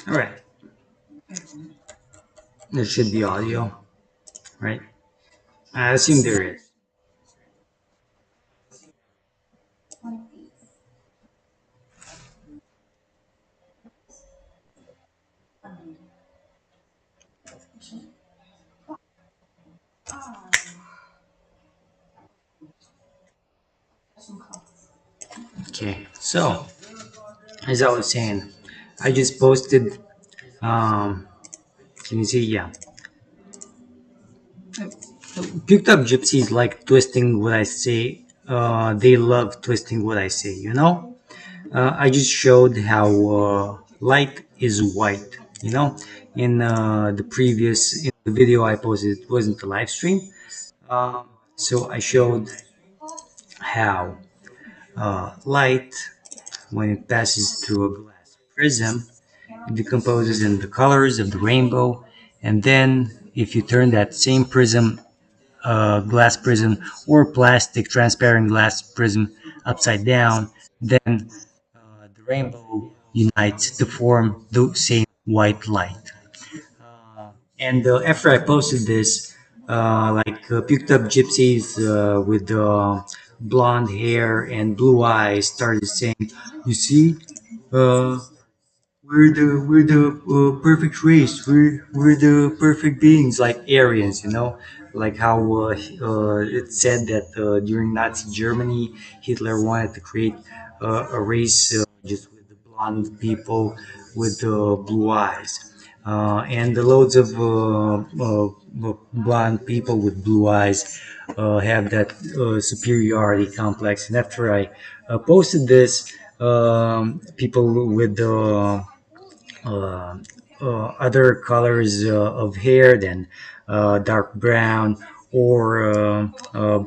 All right, there should be audio, right? I assume there is. Okay, so as I was saying, I just posted. Um, can you see? Yeah, picked up gypsies like twisting what I say. They love twisting what I say. I just showed how light is white. In the previous in the video I posted, it wasn't a live stream. So I showed how light, when it passes through a glass prism, it decomposes in the colors of the rainbow. And then, if you turn that same prism, glass prism, or plastic transparent glass prism upside down, then the rainbow unites to form the same white light. And after I posted this, picked up gypsies with blonde hair and blue eyes started saying, "You see, uh, we're the perfect race. We're the perfect beings, like Aryans, like how it said that during Nazi Germany, Hitler wanted to create a race just with the blonde people with blue eyes, and the loads of blonde people with blue eyes have that superiority complex. And after I posted this, people with uh, other colors of hair than dark brown or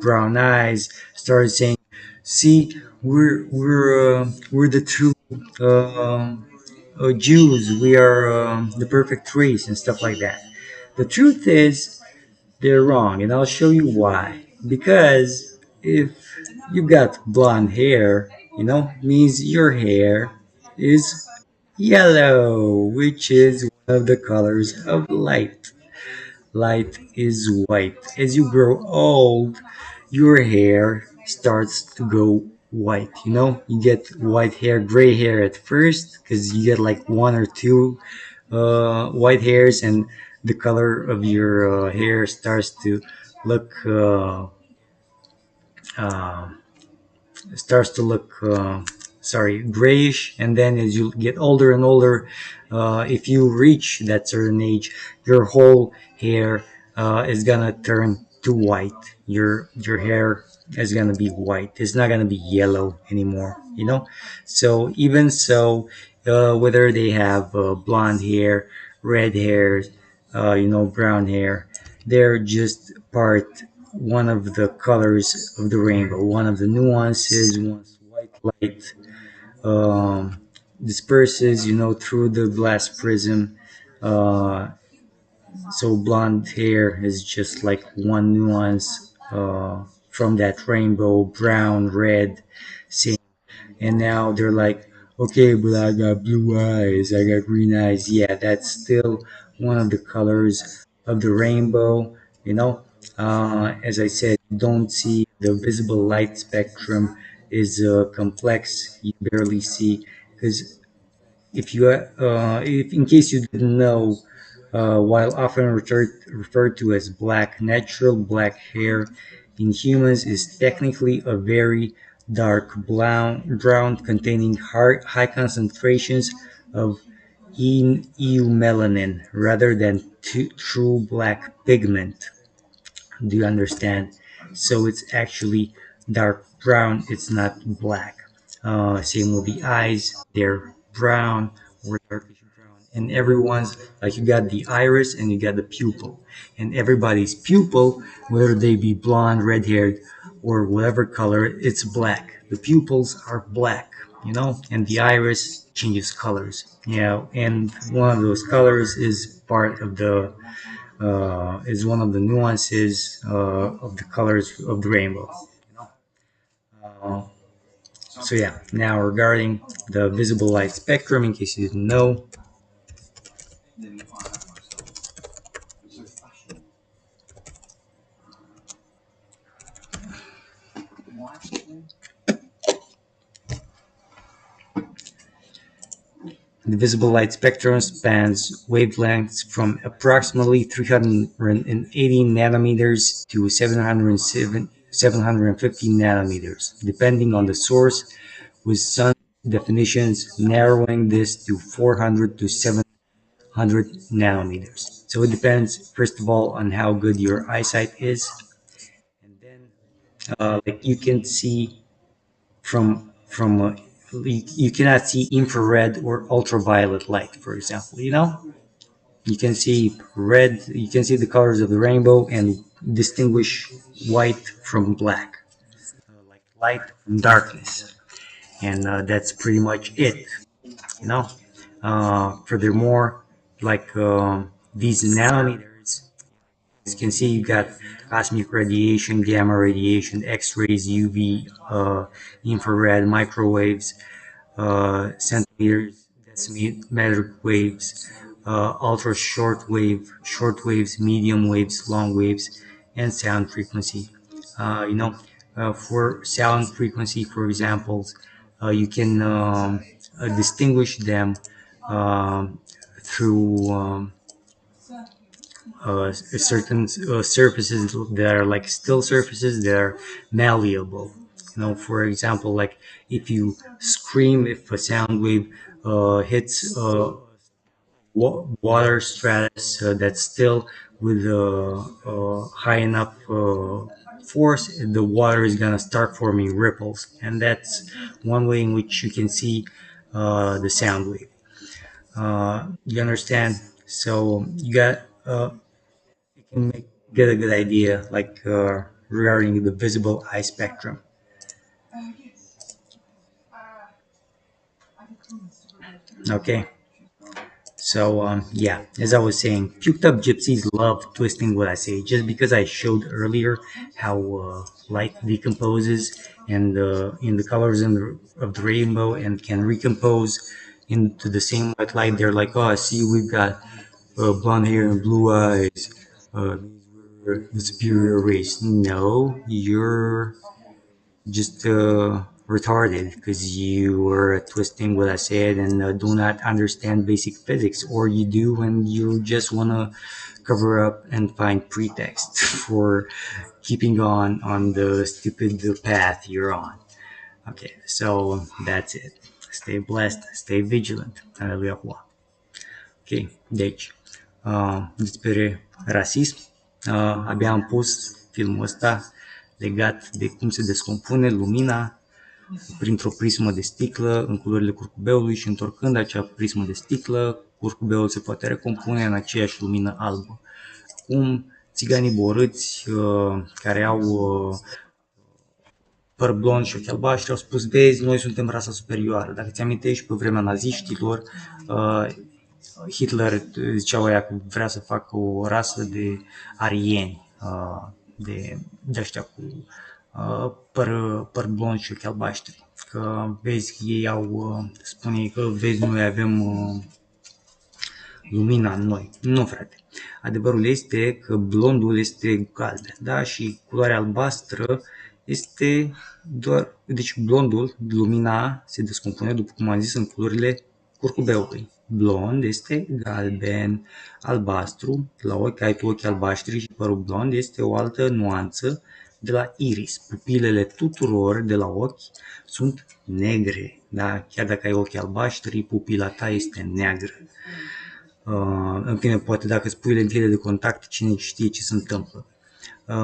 brown eyes started saying, "See, we're the true Jews. We are the perfect race," and stuff like that. The truth is, they're wrong, and I'll show you why. Because if you got blonde hair, means your hair is yellow, which is one of the colors of light. Light is white. As you grow old, your hair starts to go white. You get white hair, gray hair at first, because you get like one or two white hairs, and the color of your hair uh, starts to look sorry, grayish. And then as you get older and older, if you reach that certain age, your whole hair is gonna turn to white. Your hair is gonna be white. It's not gonna be yellow anymore, so even so, whether they have blonde hair, red hair, brown hair, they're just part one of the colors of the rainbow, one of the nuances. Once white light disperses, through the glass prism, uh, so blonde hair is just like one nuance from that rainbow, brown, red, same. And now they're like, okay, but I got blue eyes, I got green eyes. Yeah, that's still one of the colors of the rainbow. As I said, you don't see the visible light spectrum is complex. You barely see, because if in case you didn't know, while often referred to as black, natural black hair in humans is technically a very dark brown containing high concentrations of eumelanin rather than true black pigment. Do you understand? so it's actually dark brown. It's not black. Same with the eyes; they're brown or darkish brown. And everyone's like you got the iris and you got the pupil, and everybody's pupil, whether they be blonde, red-haired, or whatever color, it's black. The pupils are black, and the iris changes colors. And one of those colors is one of the nuances of the colors of the rainbow. Uh, so yeah, now regarding the visible light spectrum, in case you didn't know, the visible light spectrum spans wavelengths from approximately 380 nanometers to 750 nanometers, depending on the source, with some definitions narrowing this to 400 to 700 nanometers. So it depends, first of all, on how good your eyesight is, and then like you can see from you cannot see infrared or ultraviolet light, for example. You can see red, you can see the colors of the rainbow and distinguish white from black, like light from darkness, and that's pretty much it. You know. Furthermore, like these nanometers, as you can see, you got cosmic radiation, gamma radiation, X-rays, UV, infrared, microwaves, centimeters, decimeter waves, ultra short waves, medium waves, long waves, and sound frequency. For sound frequency, for examples, you can distinguish them um, through certain surfaces that are like still surfaces that are malleable. For example, like if you scream, if a sound wave hits water stratus that's still with high enough force, the water is gonna start forming ripples, and that's one way in which you can see the sound wave. You understand? So you got you can get a good idea, like regarding the visible eye spectrum. Okay. So yeah, as I was saying, puked up gypsies love twisting what I say. Just because I showed earlier how light decomposes and in the colors of the rainbow and can recompose into the same white light, they're like, oh, I see, we've got blonde hair and blue eyes. We're the superior race. No, you're just retarded because you were twisting what I said and do not understand basic physics, or you do and you just want to cover up and find pretext for keeping on the stupid path you're on. Okay, so that's it. Stay blessed, stay vigilant. Aleluia. Ok, deci, despre rasism, abia am pus filmul ăsta legat de cum se descompune lumina printr-o prismă de sticlă în culorile curcubeului și întorcând acea prismă de sticlă, curcubeul se poate recompune în aceeași lumină albă. Cum țiganii borâți care au păr blond și ochi albaștri au spus, vezi, noi suntem rasa superioară. Dacă ți amintești, pe vremea naziștilor, Hitler zicea oia că vrea să facă o rasă de arieni, de ăștia cu păr blond și ochi albaștri. Că vezi, ei spune că vezi, noi avem lumina în noi. Nu, frate. Adevărul este că blondul este galben, da? Și culoarea albastră este doar... Deci blondul, lumina, se descompune, după cum am zis, în culorile curcubeului. Blond este galben, albastru, la ochi ai tu ochi albaștri și părul blond este o altă nuanță de la iris. Pupilele tuturor de la ochi sunt negre, da? Chiar dacă ai ochi albaștri, pupila ta este neagră. În fine, poate dacă îți pui lentile de contact, cine știe ce se întâmplă.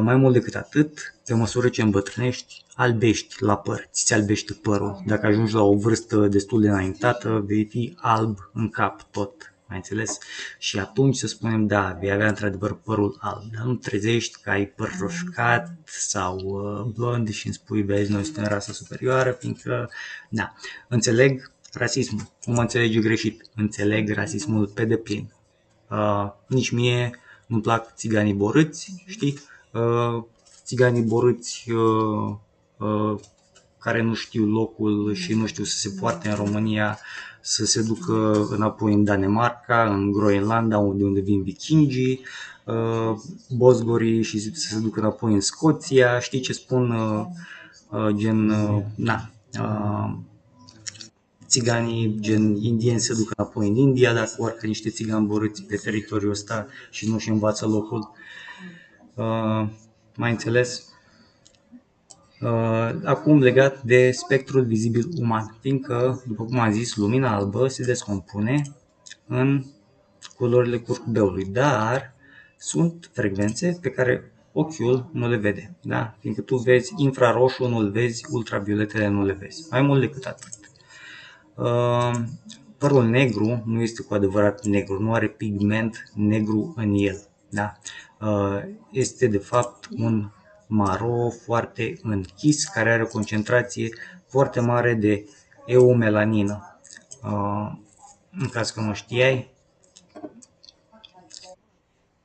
Mai mult decât atât, pe măsură ce îmbătrânești, albești la păr, ți se albește părul. Dacă ajungi la o vârstă destul de înaintată, vei fi alb în cap tot, mai înțeles? Și atunci să spunem, da, vei avea într-adevăr părul alb, dar nu trezești că ai păr roșcat sau blond și îmi spui, vezi, noi suntem rasa superioară, fiindcă, da, înțeleg rasismul. Nu mă înțelege greșit, înțeleg rasismul pe deplin. Nici mie nu-mi plac țiganii borâți, știi? Țiganii borâți care nu știu locul și nu știu să se poarte în România, să se ducă înapoi în Danemarca, în Groenlanda, unde vin vikingii, bosgorii și să se ducă înapoi în Scoția, știi ce spun, gen, na, țiganii gen indieni se duc înapoi în India, dacă urcă niște țigani borâți pe teritoriul ăsta și nu și învață locul. Mai înțeles? Acum legat de spectrul vizibil uman, fiindcă, după cum am zis, lumina albă se descompune în culorile curcubeului, dar sunt frecvențe pe care ochiul nu le vede, da? Fiindcă tu vezi infraroșu, nu-l vezi, ultravioletele nu le vezi. Mai mult decât atât. Părul negru nu este cu adevărat negru, nu are pigment negru în el. Da? Este de fapt un maro foarte închis care are o concentrație foarte mare de eumelanină. În caz că nu știai.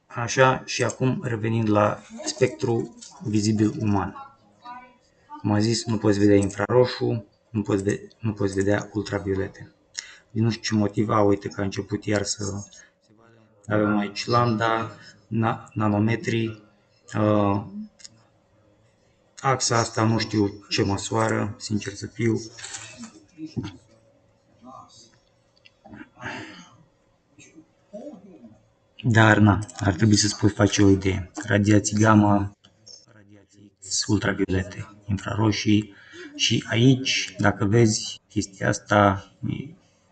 Așa, și acum revenind la spectru vizibil uman. Cum am zis, nu poți vedea infraroșu, nu poți vedea ultraviolete. Din nu știu ce motiv, uite că a început iar să avem aici lambda, nanometri, axa asta nu știu ce măsoară, sincer să fiu. Dar na, ar trebui să-ți poți face o idee. Radiații gamma, radiații ultraviolete, infraroșii și aici, dacă vezi chestia asta,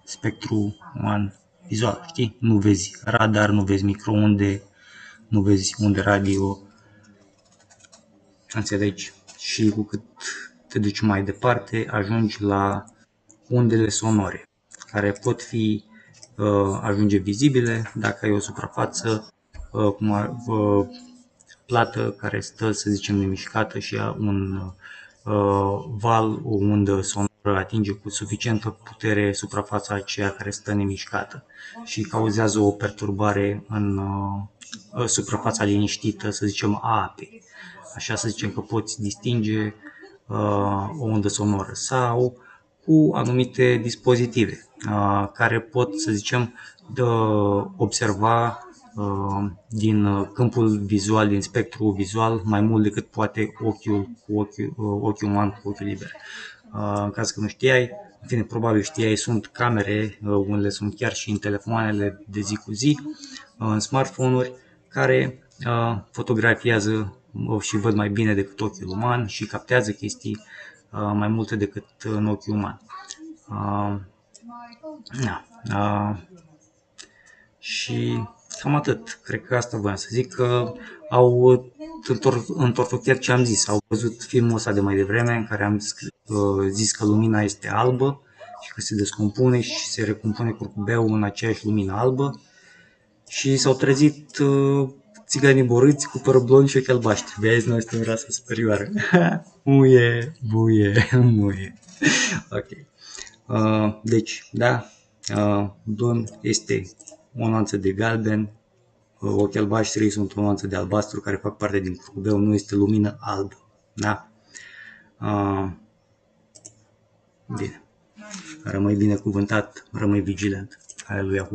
spectru uman vizual, știi? Nu vezi radar, nu vezi microunde, nu vezi unde radio, înțelegi? Și cu cât te duci mai departe, ajungi la undele sonore, care pot fi ajunge vizibile dacă ai o suprafață plată care stă, să zicem, nemișcată și un val, o undă sonoră atinge cu suficientă putere suprafața aceea care stă nemișcată și cauzează o perturbare în suprafața liniștită, să zicem, a apei. Așa să zicem că poți distinge o undă sonoră sau cu anumite dispozitive care pot, să zicem, observa din câmpul vizual, din spectrul vizual, mai mult decât poate ochiul uman cu ochiul liber. În caz că nu știai, în fine, probabil știai, sunt camere, unele sunt chiar și în telefoanele de zi cu zi, în smartphone-uri, care fotografiază și văd mai bine decât ochiul uman și captează chestii mai multe decât în ochiul uman. Și cam atât. Cred că asta voiam să zic, că au întortocheat ce am zis. Au văzut filmul ăsta de mai devreme în care am zis că lumina este albă și că se descompune și se recompune curcubeul în aceeași lumină albă și s-au trezit țiganii borâți cu păr blond și ochi albaștri. Vezi, noi suntem rasa superioară. Muie, muie. Ok. Deci, da, blond este o nuanță de galben, ochi albaștri sunt o nuanță de albastru care fac parte din curcubeu, nu este lumină albă. Da? Bine. Rămâi binecuvântat, rămâi vigilent. Aleluia.